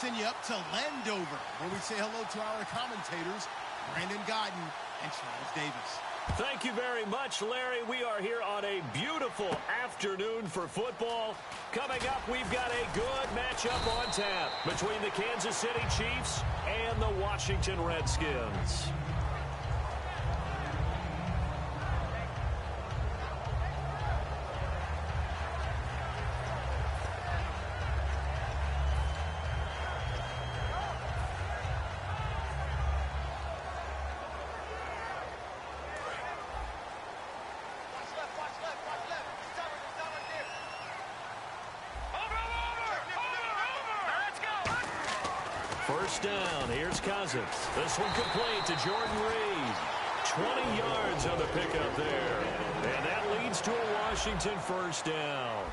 Send you up to Landover, where we say hello to our commentators, Brandon Guyton and Charles Davis. Thank you very much, Larry. We are here on a beautiful afternoon for football. Coming up, we've got a good matchup on tap between the Kansas City Chiefs and the Washington Redskins. First down, here's Cousins. This one complete to Jordan Reed. 20 yards on the pickup there. And that leads to a Washington first down.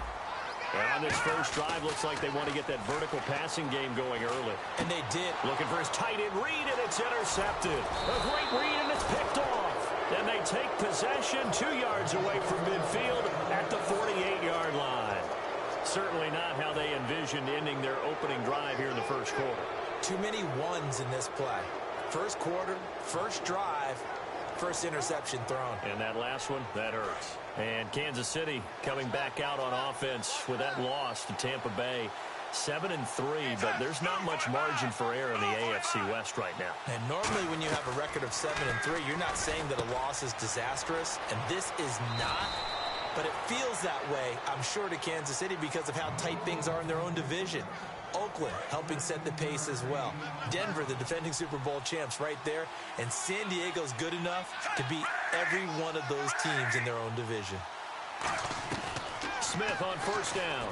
On this first drive, looks like they want to get that vertical passing game going early. And they did. Looking for his tight end Reed, and it's intercepted. A great read, and it's picked off. Then they take possession 2 yards away from midfield at the 48-yard line. Certainly not how they envisioned ending their opening drive here in the first quarter. Too many ones in this play. First quarter, first drive, first interception thrown. And that last one, that hurts. And Kansas City coming back out on offense with that loss to Tampa Bay. 7-3, but there's not much margin for error in the AFC West right now. And normally when you have a record of 7-3, you're not saying that a loss is disastrous, and this is not. But it feels that way, I'm sure, to Kansas City because of how tight things are in their own division. Oakland helping set the pace as well. Denver, the defending Super Bowl champs, right there. And San Diego's good enough to beat every one of those teams in their own division. Smith on first down.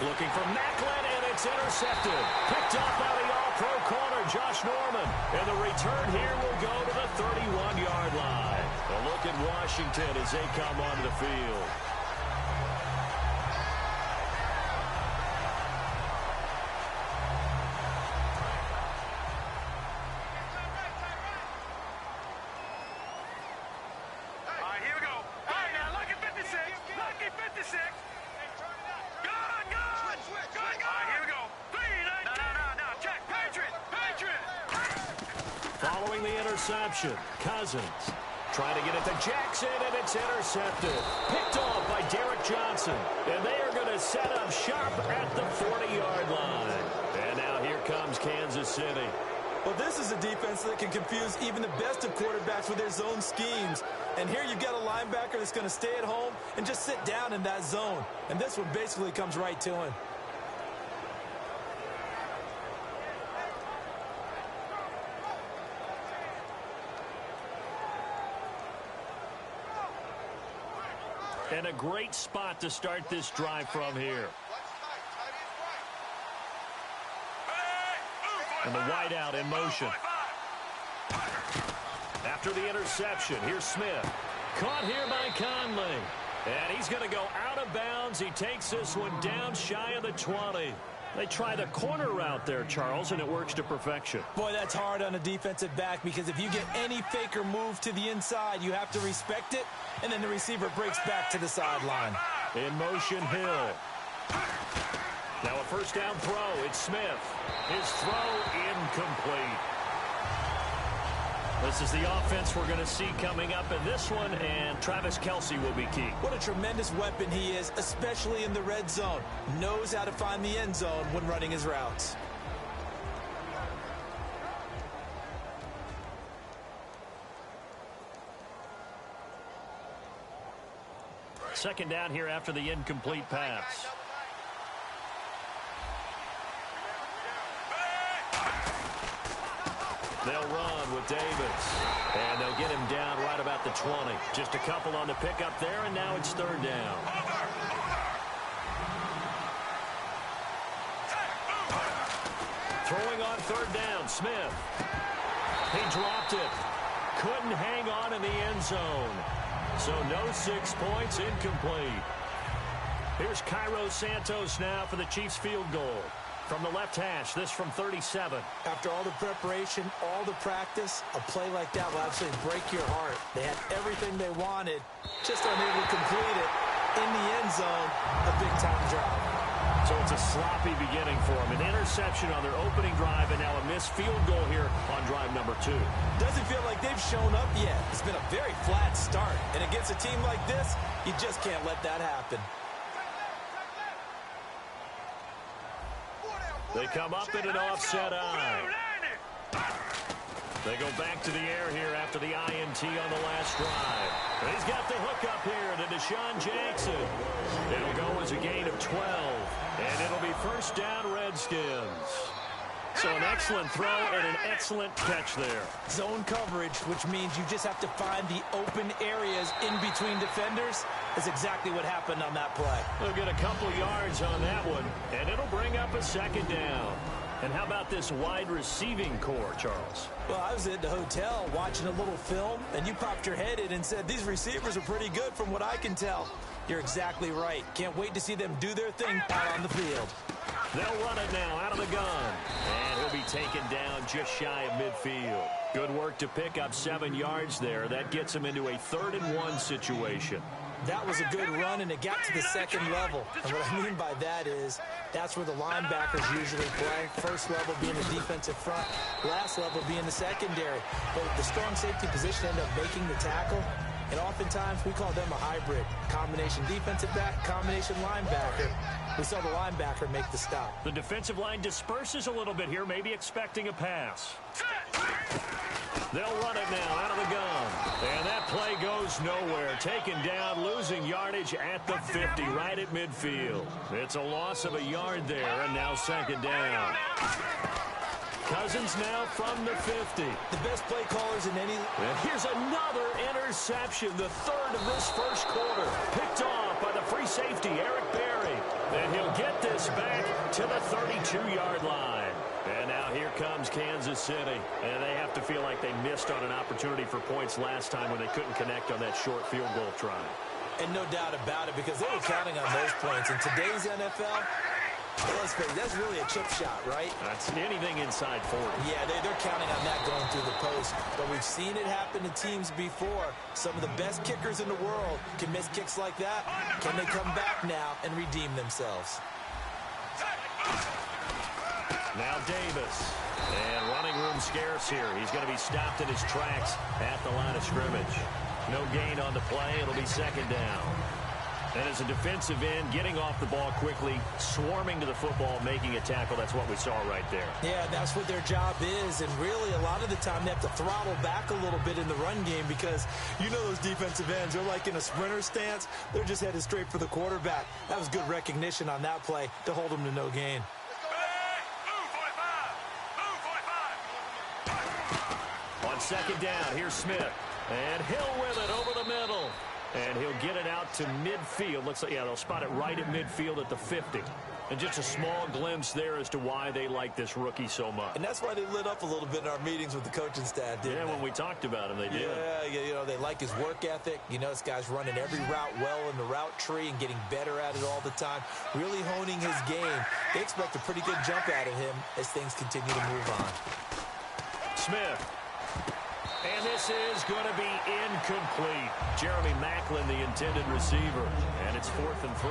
Looking for Macklin, and it's intercepted. Picked up by the all-pro corner, Josh Norman. And the return here will go to the 31-yard line. A look at Washington as they come onto the field. Following the interception, Cousins trying to get it to Jackson, and it's intercepted. Picked off by Derek Johnson. And they are going to set up shop at the 40-yard line. And now here comes Kansas City. Well, this is a defense that can confuse even the best of quarterbacks with their zone schemes. And here you've got a linebacker that's going to stay at home and just sit down in that zone. And this one basically comes right to him. And a great spot to start this drive from here. And the wideout in motion. After the interception, here's Smith. Caught here by Conley. And he's going to go out of bounds. He takes this one down shy of the 20. They try the corner route there, Charles, and it works to perfection. Boy, that's hard on a defensive back because if you get any fake or move to the inside, you have to respect it, and then the receiver breaks back to the sideline. In motion, Hill. Now a first down throw. It's Smith. His throw incomplete. This is the offense we're going to see coming up in this one, and Travis Kelce will be key. What a tremendous weapon he is, especially in the red zone. Knows how to find the end zone when running his routes. Second down here after the incomplete pass. They'll run with Davis. And they'll get him down right about the 20. Just a couple on the pickup there, and now it's third down. Throwing on third down, Smith. He dropped it. Couldn't hang on in the end zone. So no 6 points, incomplete. Here's Cairo Santos now for the Chiefs field goal. From the left hash, this from 37. After all the preparation, all the practice, a play like that will absolutely break your heart. They had everything they wanted, just unable to complete it. In the end zone, a big-time drive. So it's a sloppy beginning for them. An interception on their opening drive, and now a missed field goal here on drive number 2. Doesn't feel like they've shown up yet. It's been a very flat start. And against a team like this, you just can't let that happen. They come up in an offset eye. They go back to the air here after the INT on the last drive. And he's got the hook up here to Deshaun Jackson. It'll go as a gain of 12. And it'll be first down, Redskins. So an excellent throw and an excellent catch there. Zone coverage, which means you just have to find the open areas in between defenders, is exactly what happened on that play. They'll get a couple yards on that one, and it'll bring up a second down. And how about this wide receiving core, Charles? Well, I was at the hotel watching a little film, and you popped your head in and said, these receivers are pretty good from what I can tell. You're exactly right. Can't wait to see them do their thing out on the field. They'll run it now out of the gun. And he'll be taken down just shy of midfield. Good work to pick up 7 yards there. That gets him into a 3rd-and-1 situation. That was a good run, and it got to the second level. And what I mean by that is that's where the linebackers usually play. First level being the defensive front, last level being the secondary. But the strong safety position ended up making the tackle. And oftentimes we call them a hybrid. Combination defensive back, combination linebacker. We saw the linebacker make the stop. The defensive line disperses a little bit here, maybe expecting a pass. They'll run it now out of the gun. And that play goes nowhere. Taken down, losing yardage at the 50, right at midfield. It's a loss of a yard there, and now second down. Cousins now from the 50. The best play callers in any... And here's another interception, the 3rd of this first quarter. Picked off by the free safety, Eric Berry. And he'll get this back to the 32-yard line. And now here comes Kansas City. And they have to feel like they missed on an opportunity for points last time when they couldn't connect on that short field goal try. And no doubt about it, because they were counting on those points. In today's NFL... that's really a chip shot, right? That's anything inside 40. Yeah, they're counting on that going through the post. But we've seen it happen to teams before. Some of the best kickers in the world can miss kicks like that. Can they come back now and redeem themselves? Now Davis. And running room scarce here. He's going to be stopped in his tracks at the line of scrimmage. No gain on the play. It'll be second down. And as a defensive end, getting off the ball quickly, swarming to the football, making a tackle, that's what we saw right there. Yeah, that's what their job is. And really, a lot of the time, they have to throttle back a little bit in the run game because you know those defensive ends, they're like in a sprinter stance. They're just headed straight for the quarterback. That was good recognition on that play to hold them to no gain. On second down, here's Smith. And Hill with it over the middle. And he'll get it out to midfield. Looks like, yeah, they'll spot it right at midfield at the 50. And just a small glimpse there as to why they like this rookie so much. And that's why they lit up a little bit in our meetings with the coaching staff, didn't they? When we talked about him, they did. Yeah, you know, they like his work ethic. You know, this guy's running every route well in the route tree and getting better at it all the time. Really honing his game. They expect a pretty good jump out of him as things continue to move on. Smith. And this is going to be incomplete. Jeremy Maclin, the intended receiver. And it's 4th and 3.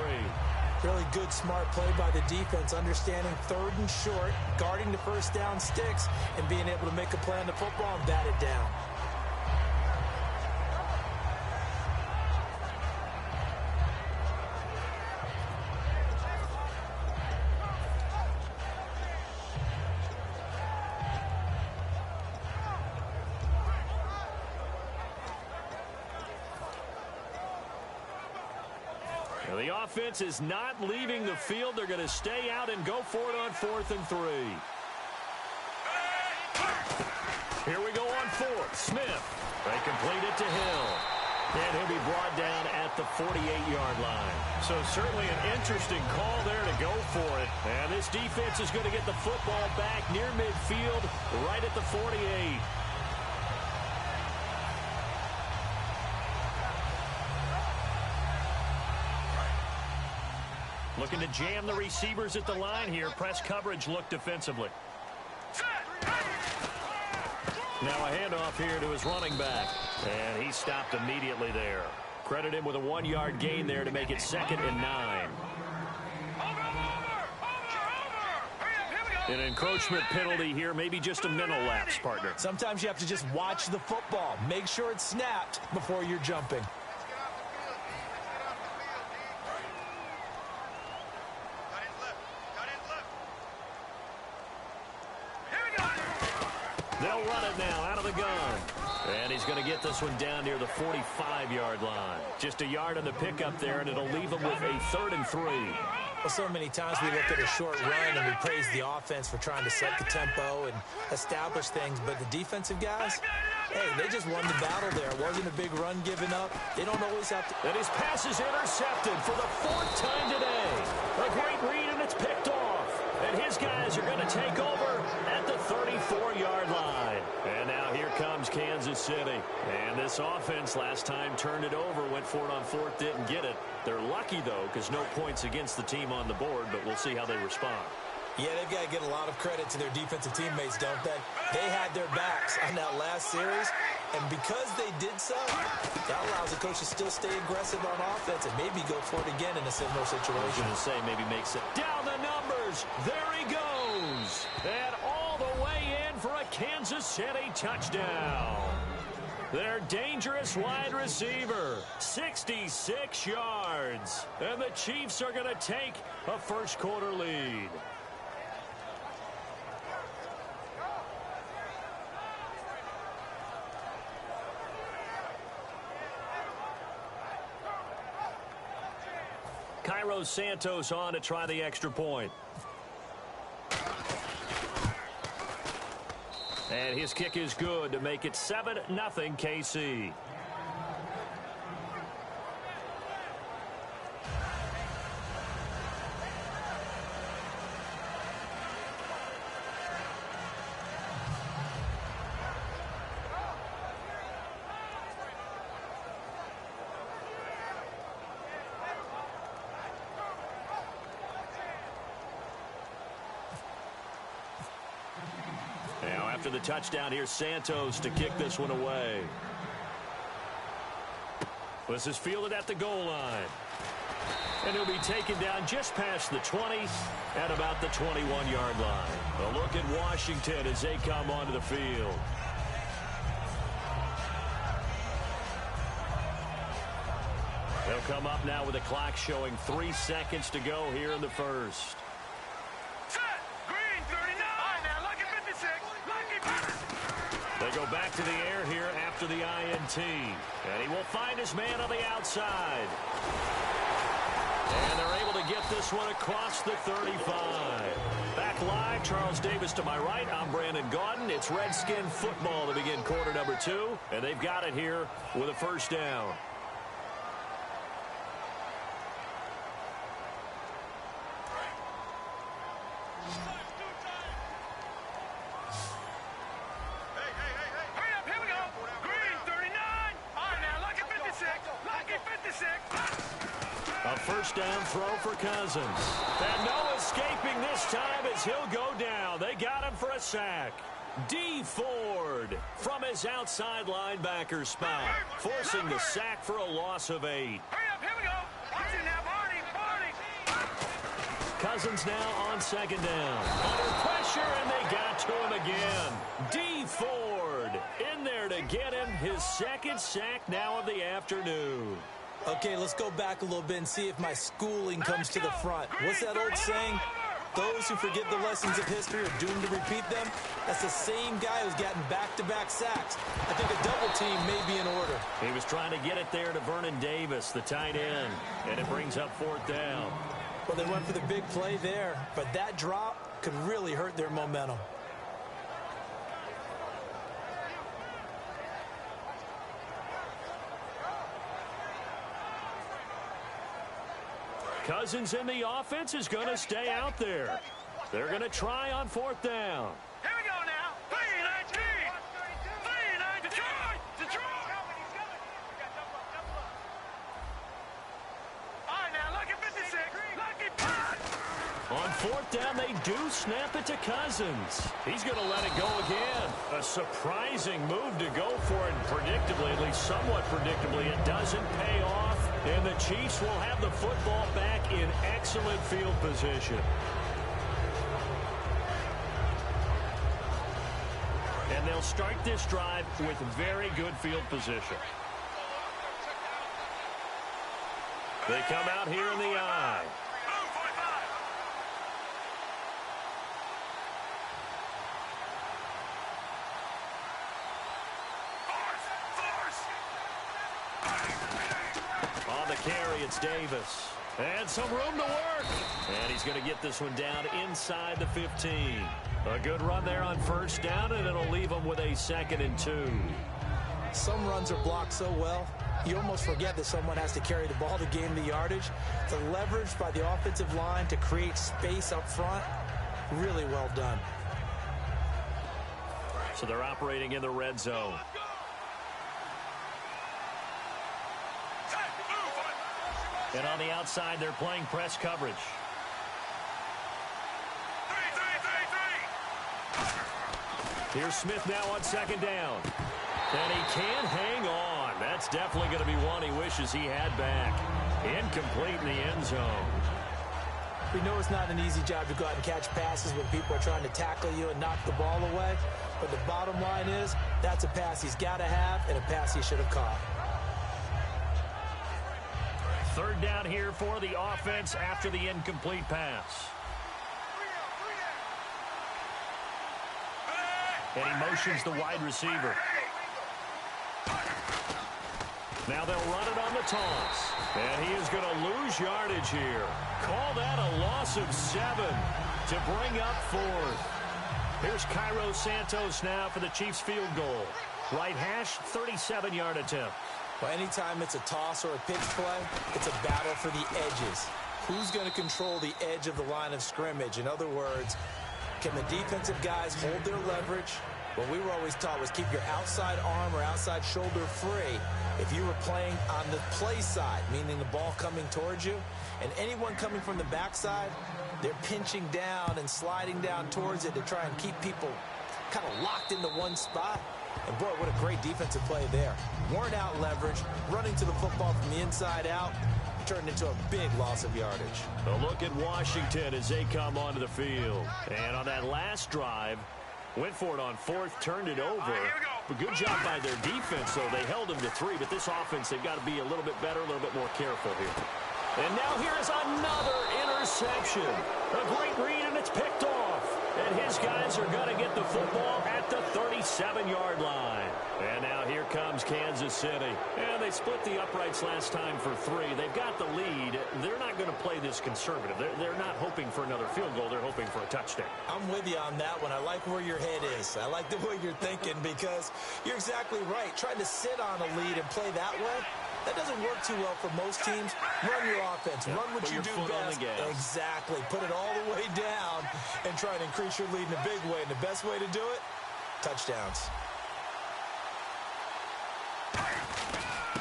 Really good, smart play by the defense, understanding 3rd and short, guarding the first down sticks, and being able to make a play on the football and bat it down. The offense is not leaving the field. They're going to stay out and go for it on 4th and 3. Here we go on 4th. Smith. They complete it to Hill. And he'll be brought down at the 48-yard line. So certainly an interesting call there to go for it. And this defense is going to get the football back near midfield, right at the 48. Looking to jam the receivers at the line here. Press coverage look defensively. Now a handoff here to his running back. And he stopped immediately there. Credit him with a 1-yard gain there to make it 2nd and 9. An encroachment penalty here, maybe just a mental lapse, partner. Sometimes you have to just watch the football. Make sure it's snapped before you're jumping. They'll run it now out of the gun. And he's going to get this one down near the 45-yard line. Just a yard on the pickup there, and it'll leave him with a 3rd and 3. Well, so many times we look at a short run and we praise the offense for trying to set the tempo and establish things. But the defensive guys, hey, they just won the battle there. It wasn't a big run given up. They don't always have to. And his pass is intercepted for the 4th time today. A great read, and it's picked off. And his guys are going to take over at the 34-yard line. And now here comes Kansas City. And this offense last time turned it over, went for it on 4th, didn't get it. They're lucky, though, because no points against the team on the board, but we'll see how they respond. Yeah, they've got to get a lot of credit to their defensive teammates, don't they? They had their backs on that last series, and because they did so, that allows the coach to still stay aggressive on offense and maybe go for it again in a similar situation. I was going to say maybe makes it down the numbers. There he goes. And all the way in for a Kansas City touchdown. Their dangerous wide receiver, 66 yards. And the Chiefs are going to take a first-quarter lead. Cairo Santos on to try the extra point. And his kick is good to make it 7-0 KC. Now after the touchdown, here's Santos to kick this one away. This is fielded at the goal line. And he'll be taken down just past the 20 at about the 21-yard line. A look at Washington as they come onto the field. They'll come up now with the clock showing 3 seconds to go here in the first. They go back to the air here after the INT. And he will find his man on the outside. And they're able to get this one across the 35. Back live, Charles Davis to my right. I'm Brandon Gaudin. It's Redskin football to begin quarter number 2. And they've got it here with a first down. A first down throw for Cousins. And no escaping this time as he'll go down. They got him for a sack. D. Ford from his outside linebacker spot, forcing the sack for a loss of 8. Hurry up, here we go. Watch it now, Barney. Cousins now on second down. Under pressure, and they got to him again. D. Ford in there to get him his second sack now of the afternoon. Okay, let's go back a little bit and see if my schooling comes to the front. What's that old saying? Those who forget the lessons of history are doomed to repeat them. That's the same guy who's gotten back-to-back sacks. I think a double team may be in order. He was trying to get it there to Vernon Davis, the tight end, and it brings up 4th down. Well, they went for the big play there, but that drop could really hurt their momentum. Cousins in the offense is going to stay out there. They're going to try on 4th down. Here we go now. 3-19. 3-9. Detroit. Detroit. All right, now, lucky 56. Lucky punt. On 4th down, they do snap it to Cousins. He's going to let it go again. A surprising move to go for it. Predictably, at least somewhat predictably, it doesn't pay off. And the Chiefs will have the football back in excellent field position. And they'll start this drive with very good field position. They come out here in the I. On the carry, it's Davis. And some room to work. And he's going to get this one down inside the 15. A good run there on first down, and it'll leave him with a 2nd and 2. Some runs are blocked so well, you almost forget that someone has to carry the ball to gain the yardage. The leverage by the offensive line to create space up front, really well done. So they're operating in the red zone. And on the outside, they're playing press coverage. Here's Smith now on 2nd down. And he can't hang on. That's definitely going to be one he wishes he had back. Incomplete in the end zone. We know it's not an easy job to go out and catch passes when people are trying to tackle you and knock the ball away. But the bottom line is, that's a pass he's got to have and a pass he should have caught. 3rd down here for the offense after the incomplete pass. And he motions the wide receiver. Now they'll run it on the toss. And he is going to lose yardage here. Call that a loss of 7 to bring up 4th. Here's Cairo Santos now for the Chiefs field goal. Right hash, 37-yard attempt. Well, anytime it's a toss or a pitch play, it's a battle for the edges. Who's going to control the edge of the line of scrimmage? In other words, can the defensive guys hold their leverage? What we were always taught was keep your outside arm or outside shoulder free if you were playing on the play side, meaning the ball coming towards you. And anyone coming from the backside, they're pinching down and sliding down towards it to try and keep people kind of locked into one spot. And, boy, what a great defensive play there. Worn out leverage, running to the football from the inside out, turned into a big loss of yardage. A look at Washington as they come onto the field. And on that last drive, went for it on 4th, turned it over. But good job by their defense, though. They held them to 3, but this offense, they've got to be a little bit better, a little bit more careful here. And now here is another interception. A great read, and it's picked off. And his guys are going to get the football at the 37-yard line. And now here comes Kansas City. And they split the uprights last time for 3. They've got the lead. They're not going to play this conservative. They're not hoping for another field goal. They're hoping for a touchdown. I'm with you on that one. I like where your head is. I like the way you're thinking because you're exactly right. Trying to sit on a lead and play that way, that doesn't work too well for most teams. Run your offense. Run what you do best. Exactly. Put it all the way down and try and increase your lead in a big way. And the best way to do it, touchdowns.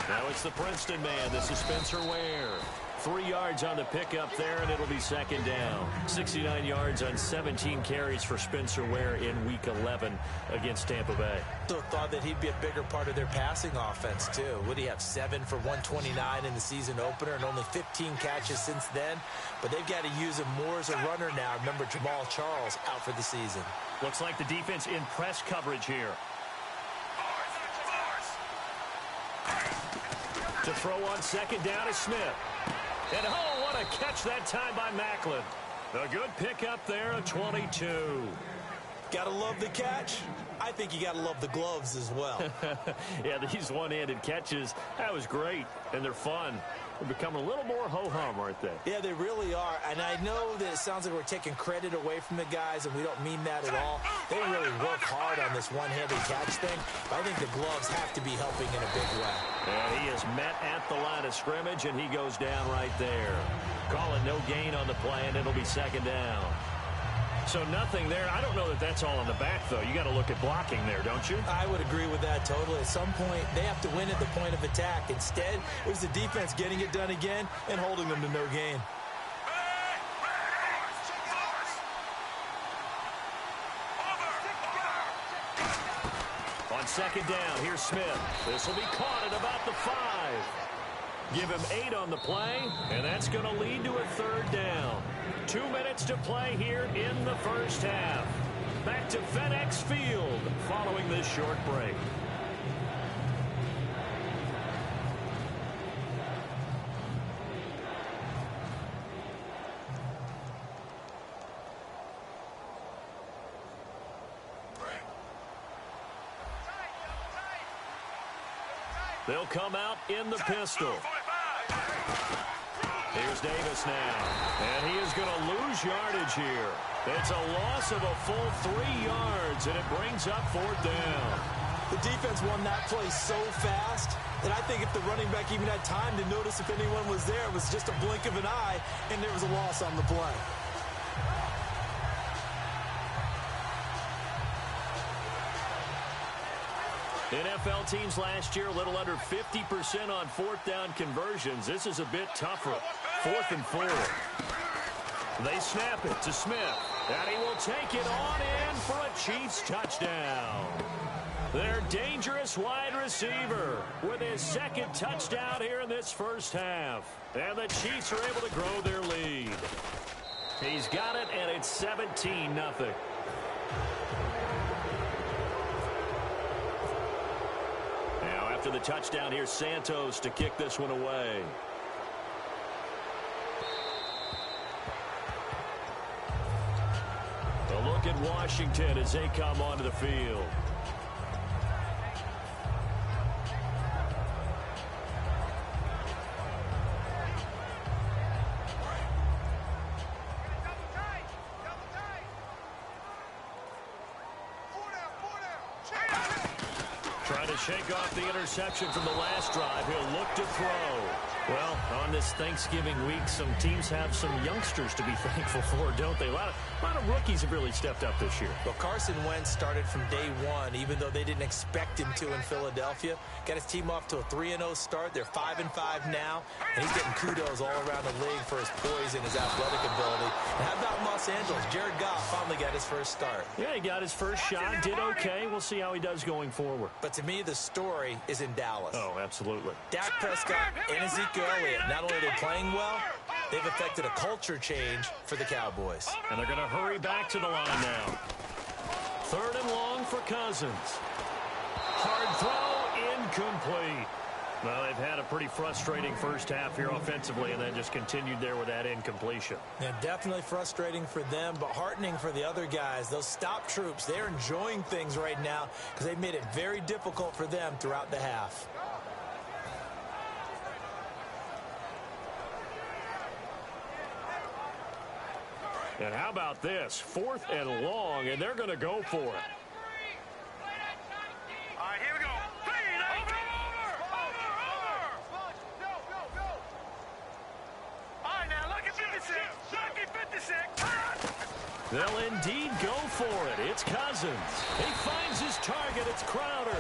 Now it's the Princeton man. This is Spencer Ware. 3 yards on the pickup there, and it'll be 2nd down. 69 yards on 17 carries for Spencer Ware in Week 11 against Tampa Bay. So thought that he'd be a bigger part of their passing offense, too. Would he have 7 for 129 in the season opener and only 15 catches since then? But they've got to use him more as a runner now. Remember, Jamal Charles out for the season. Looks like the defense in press coverage here. To throw on 2nd down is Smith. And oh, what a catch that time by Macklin. A good pickup there, a 22. Gotta love the catch. I think you gotta love the gloves as well. Yeah, these one-handed catches, that was great, and they're fun. They're becoming a little more ho-hum, aren't they? Yeah, they really are. And I know that it sounds like we're taking credit away from the guys, and we don't mean that at all. They really work hard on this one-handed catch thing. But I think the gloves have to be helping in a big way. And he is met at the line of scrimmage, and he goes down right there. Calling no gain on the play, and it'll be 2nd down. So nothing there. I don't know that that's all on the back, though. You got to look at blocking there, don't you? I would agree with that totally. At some point, they have to win at the point of attack. Instead, it was the defense getting it done again and holding them to no gain. On 2nd down, here's Smith. This will be caught at about the 5. Give him 8 on the play, and that's going to lead to a 3rd down. 2 minutes to play here in the first half. Back to FedEx Field following during this short break. They'll come out in the pistol. Here's Davis now. And he is going to lose yardage here. It's a loss of a full 3 yards, and it brings up 4th down. The defense won that play so fast that I think if the running back even had time to notice if anyone was there, it was just a blink of an eye, and there was a loss on the play. NFL teams last year, a little under 50% on 4th down conversions. This is a bit tougher. 4th and 4. They snap it to Smith, and he will take it on in for a Chiefs touchdown. Their dangerous wide receiver with his 2nd touchdown here in this first half. And the Chiefs are able to grow their lead. He's got it, and it's 17-0. After the touchdown, here's Santos to kick this one away. A look at Washington as they come onto the field. Trying to shake off the interception from the last drive. He'll look to throw. Well, on this Thanksgiving week, some teams have some youngsters to be thankful for, don't they? A lot of rookies have really stepped up this year. Well, Carson Wentz started from day one, even though they didn't expect him to in Philadelphia. Got his team off to a 3-0 start. They're 5-5 now, and he's getting kudos all around the league for his poise and his athletic ability. And how about Los Angeles? Jared Goff finally got his first start. Yeah, he got his first shot, did okay. We'll see how he does going forward. But to me, the story is in Dallas. Oh, absolutely. Dak Prescott and Ezekiel Elliott, not only are they playing well, they've affected a culture change for the Cowboys. And they're going to hurry back to the line now. 3rd and long for Cousins. Hard throw, incomplete. Well, they've had a pretty frustrating first half here offensively, and then just continued there with that incompletion. Yeah, definitely frustrating for them, but heartening for the other guys. Those stop troops, they're enjoying things right now because they've made it very difficult for them throughout the half. And how about this? 4th and long, and they're going to go for it. All right, here we go. All right, now look at 56. Look at 56. They'll indeed go for it. It's Cousins. He finds his target. It's Crowder.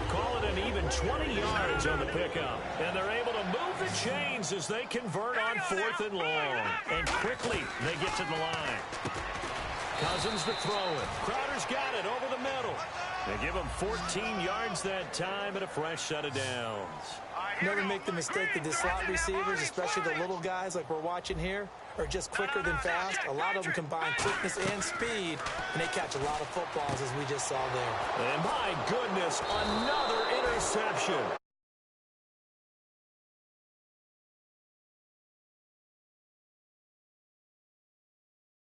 Call it an even 20 yards on the pickup. And they're able to move the chains as they convert on 4th and long. And quickly, they get to the line. Cousins to throw it. Crowder's got it over the middle. They give him 14 yards that time and a fresh set of downs. Never make the mistake that the slot receivers, especially the little guys like we're watching here, are just quicker than fast. A lot of them combine quickness and speed, and they catch a lot of footballs as we just saw there. And my goodness, another interception.